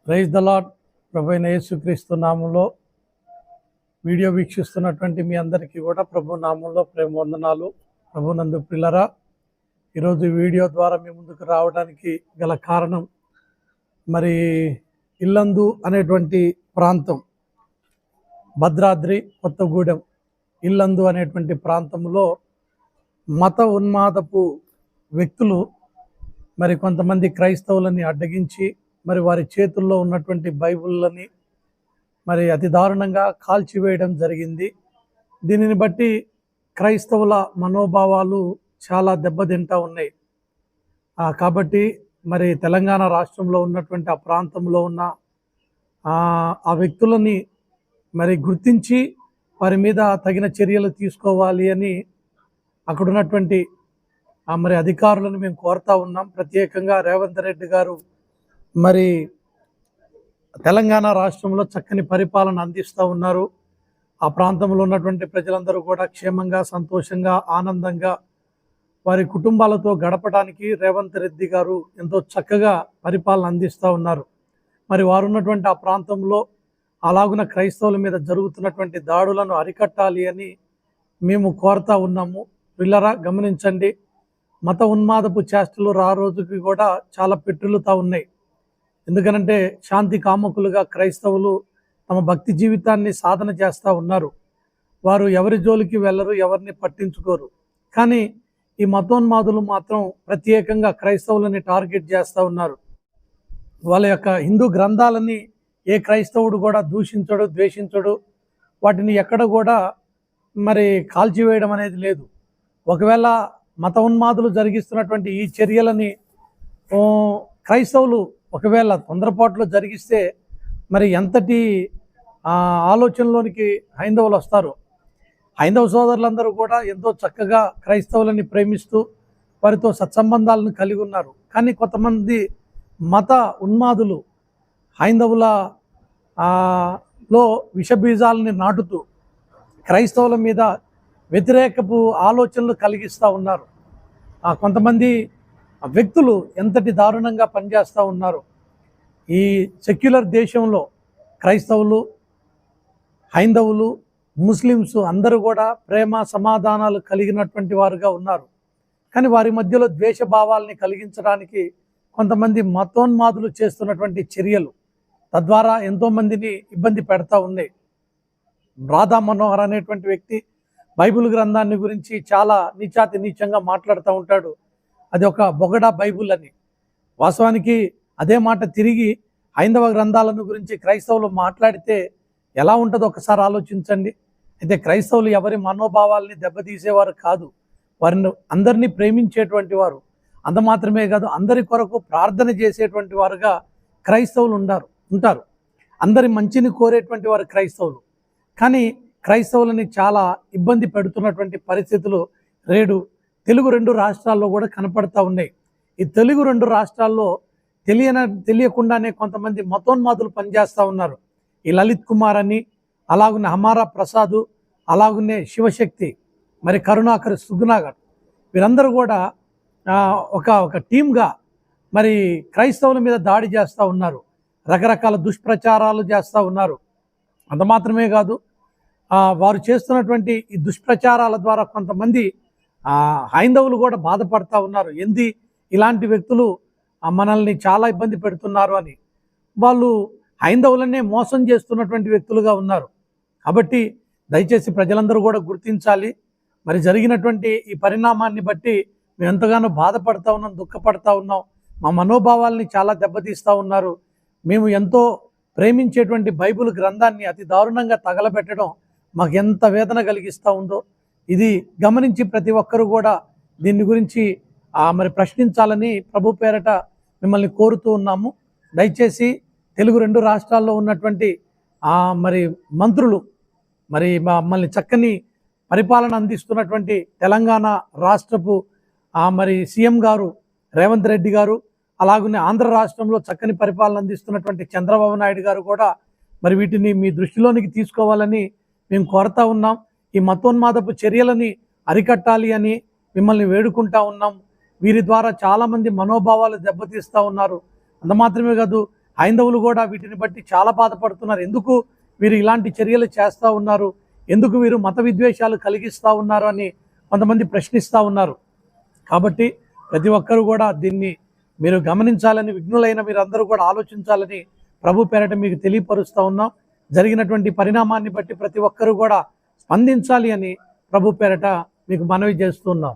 Praise the lord. ప్రభు అయిన యేసుక్రీస్తు నామంలో వీడియో వీక్షిస్తున్నటువంటి మీ అందరికీ కూడా ప్రభు నామంలో ప్రేమ వందనాలు. ప్రభునందు ప్రియులారా, ఈరోజు వీడియో ద్వారా మీ ముందుకు రావడానికి గల కారణం, మరి ఇల్లందు అనేటువంటి ప్రాంతం, భద్రాద్రి కొత్తగూడెం ఇల్లందు అనేటువంటి ప్రాంతంలో మత ఉన్మాదపు వ్యక్తులు మరి కొంతమంది క్రైస్తవులని అడ్డగించి మరి వారి చేతుల్లో ఉన్నటువంటి బైబిళ్ళని మరి అతి దారుణంగా కాల్చివేయడం జరిగింది. దీనిని బట్టి క్రైస్తవుల మనోభావాలు చాలా దెబ్బతింటా ఉన్నాయి. కాబట్టి మరి తెలంగాణ రాష్ట్రంలో ఉన్నటువంటి ఆ ప్రాంతంలో ఉన్న ఆ వ్యక్తులని మరి గుర్తించి వారి మీద తగిన చర్యలు తీసుకోవాలి అని అక్కడ ఉన్నటువంటి మరి అధికారులను మేము కోరుతా ఉన్నాం. ప్రత్యేకంగా రేవంత్ రెడ్డి గారు మరి తెలంగాణ రాష్ట్రంలో చక్కని పరిపాలన అందిస్తూ ఉన్నారు. ఆ ప్రాంతంలో ఉన్నటువంటి ప్రజలందరూ కూడా క్షేమంగా, సంతోషంగా, ఆనందంగా వారి కుటుంబాలతో గడపడానికి రేవంత్ రెడ్డి గారు ఎంతో చక్కగా పరిపాలన అందిస్తూ ఉన్నారు. మరి వారు ఉన్నటువంటి ఆ ప్రాంతంలో అలాగున క్రైస్తవుల మీద జరుగుతున్నటువంటి దాడులను అరికట్టాలి అని మేము కోరుతా ఉన్నాము. పిల్లరా, గమనించండి, మత ఉన్మాదపు చేష్టలు రోజుకి కూడా చాలా పెట్టులుతా ఉన్నాయి. ఎందుకనంటే శాంతి కాముకులుగా క్రైస్తవులు తమ భక్తి జీవితాన్ని సాధన చేస్తూ ఉన్నారు. వారు ఎవరి జోలికి వెళ్ళరు, ఎవరిని పట్టించుకోరు. కానీ ఈ మతోన్మాదులు మాత్రం ప్రత్యేకంగా క్రైస్తవులని టార్గెట్ చేస్తూ ఉన్నారు. వాళ్ళ యొక్క హిందూ గ్రంథాలని ఏ క్రైస్తవుడు కూడా దూషించడు, ద్వేషించడు. వాటిని ఎక్కడ కూడా మరి కాల్చివేయడం అనేది లేదు. ఒకవేళ మత ఉన్మాదులు జరిగిస్తున్నటువంటి ఈ చర్యలని క్రైస్తవులు ఒకవేళ తొందరపాటులో జరిగిస్తే మరి ఎంతటి ఆలోచనలోనికి హైందవులు వస్తారు. హైందవ సోదరులందరూ కూడా ఎంతో చక్కగా క్రైస్తవులని ప్రేమిస్తూ వారితో సత్సంబంధాలను కలిగి ఉన్నారు. కానీ కొంతమంది మత ఉన్మాదులు హైందవుల లో విషబీజాలని నాటుతూ క్రైస్తవుల మీద వ్యతిరేకపు ఆలోచనలు కలిగిస్తూ ఉన్నారు. కొంతమంది వ్యక్తులు ఎంతటి దారుణంగా పనిచేస్తూ ఉన్నారు. ఈ సెక్యులర్ దేశంలో క్రైస్తవులు, హైందవులు, ముస్లిమ్స్ అందరూ కూడా ప్రేమ సమాధానాలు కలిగినటువంటి వారుగా ఉన్నారు. కానీ వారి మధ్యలో ద్వేషభావాల్ని కలిగించడానికి కొంతమంది మతోన్మాదులు చేస్తున్నటువంటి చర్యలు తద్వారా ఎంతోమందిని ఇబ్బంది పెడతా ఉన్నాయి. రాధా మనోహర్ అనేటువంటి వ్యక్తి బైబిల్ గ్రంథాన్ని గురించి చాలా నీచాతి నీచంగా మాట్లాడుతూ ఉంటాడు. అది ఒక బొగడా బైబిల్ అని. వాస్తవానికి అదే మాట తిరిగి హైందవ గ్రంథాలను గురించి క్రైస్తవులు మాట్లాడితే ఎలా ఉంటుందో ఒకసారి ఆలోచించండి. అయితే క్రైస్తవులు ఎవరి మనోభావాల్ని దెబ్బతీసేవారు కాదు, వారిని అందరినీ ప్రేమించేటువంటి వారు. అంత మాత్రమే కాదు, అందరి కొరకు ప్రార్థన చేసేటువంటి వారుగా క్రైస్తవులు ఉంటారు. అందరి మంచిని కోరేటువంటి వారు క్రైస్తవులు. కానీ క్రైస్తవులని చాలా ఇబ్బంది పెడుతున్నటువంటి పరిస్థితులు నేడు తెలుగు 2 రాష్ట్రాల్లో కూడా కనపడతా ఉన్నాయి. ఈ తెలుగు 2 రాష్ట్రాల్లో తెలియకుండానే కొంతమంది మతోన్మాదులు పనిచేస్తూ ఉన్నారు. ఈ లలిత్ కుమార్ అని, అలాగనే హమారా ప్రసాద్, అలాగనే శివశక్తి, మరి కరుణాకర్ సుగ్నాగర్, వీరందరూ కూడా ఒక టీమ్గా మరి క్రైస్తవుల మీద దాడి చేస్తూ ఉన్నారు. రకరకాల దుష్ప్రచారాలు చేస్తూ ఉన్నారు. అంత మాత్రమే కాదు, వారు చేస్తున్నటువంటి ఈ దుష్ప్రచారాల ద్వారా కొంతమంది హైందవులు కూడా బాధపడతా ఉన్నారు. ఇలాంటి వ్యక్తులు మనల్ని చాలా ఇబ్బంది పెడుతున్నారు అని. వాళ్ళు హైందవులనే మోసం చేస్తున్నటువంటి వ్యక్తులుగా ఉన్నారు. కాబట్టి దయచేసి ప్రజలందరూ కూడా గుర్తించాలి. మరి జరిగినటువంటి ఈ పరిణామాన్ని బట్టి మేము ఎంతగానో బాధపడతా ఉన్నాం, దుఃఖపడతా ఉన్నాం. మా మనోభావాల్ని చాలా దెబ్బతీస్తూ ఉన్నారు. మేము ఎంతో ప్రేమించేటువంటి బైబిల్ గ్రంథాన్ని అతి దారుణంగా తగలబెట్టడం మాకు ఎంత వేదన కలిగిస్తూ ఉందో ఇది గమనించి ప్రతి ఒక్కరూ కూడా దీని గురించి మరి ప్రశ్నించాలని ప్రభు పేరట మిమ్మల్ని కోరుతూ ఉన్నాము. దయచేసి తెలుగు 2 రాష్ట్రాల్లో ఉన్నటువంటి మరి మంత్రులు, మరి మమ్మల్ని చక్కని పరిపాలన అందిస్తున్నటువంటి తెలంగాణ రాష్ట్రపు మరి సీఎం గారు రేవంత్ రెడ్డి గారు, అలాగనే ఆంధ్ర రాష్ట్రంలో చక్కని పరిపాలన అందిస్తున్నటువంటి చంద్రబాబు నాయుడు గారు కూడా మరి వీటిని మీ దృష్టిలోనికి తీసుకోవాలని మేము కోరుతా ఉన్నాం. ఈ మతోన్మాదపు చర్యలని అరికట్టాలి అని మిమ్మల్ని వేడుకుంటా ఉన్నాం. వీరి ద్వారా చాలామంది మనోభావాలు దెబ్బతీస్తూ ఉన్నారు. అంత మాత్రమే కాదు, హైందవులు కూడా వీటిని బట్టి చాలా బాధపడుతున్నారు. ఎందుకు వీరు ఇలాంటి చర్యలు చేస్తూ ఉన్నారు, ఎందుకు వీరు మత విద్వేషాలు కలిగిస్తూ ఉన్నారు అని కొంతమంది ప్రశ్నిస్తూ ఉన్నారు. కాబట్టి ప్రతి ఒక్కరూ కూడా దీన్ని మీరు గమనించాలని, విఘ్నులైన మీరందరూ కూడా ఆలోచించాలని ప్రభు పేరట మీకు తెలియపరుస్తూ ఉన్నాం. జరిగినటువంటి పరిణామాన్ని బట్టి ప్రతి ఒక్కరూ కూడా స్పందించాలి అని ప్రభు పేరట మీకు మనవి చేస్తున్నాం.